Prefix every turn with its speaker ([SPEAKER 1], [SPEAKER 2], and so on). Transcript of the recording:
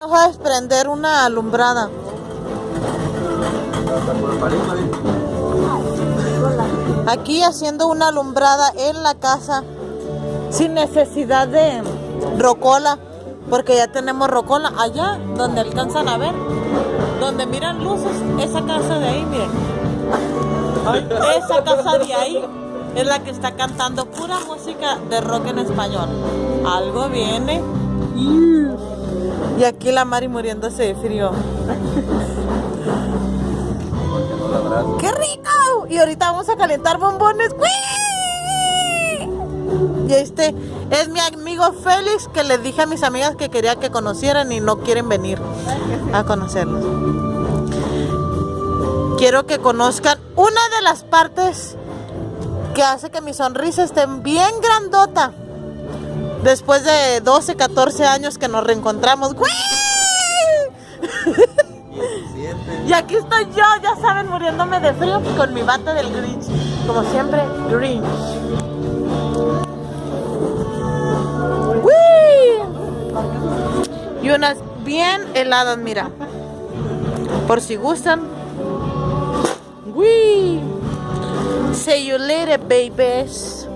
[SPEAKER 1] Vamos a desprender una alumbrada. Aquí haciendo una alumbrada en la casa sin necesidad de rocola, porque ya tenemos rocola allá donde alcanzan a ver, donde miran luces, esa casa de ahí, miren. Esa casa de ahí es la que está cantando pura música de rock en español. Algo viene. Y aquí la Mari muriéndose de frío. ¡Qué rico! Y ahorita vamos a calentar bombones. ¡Uy! Y este es mi amigo Félix, que les dije a mis amigas que quería que conocieran y no quieren venir a conocerlos. Quiero que conozcan una de las partes que hace que mi sonrisa esté bien grandota. Después de 12, 14 años que nos reencontramos. ¡Uy! Y aquí estoy yo, ya saben, muriéndome de frío con mi bata del Grinch. Como siempre, Grinch. ¡Uy! Y unas bien heladas, mira. Por si gustan. ¡Uy! See you later, babies.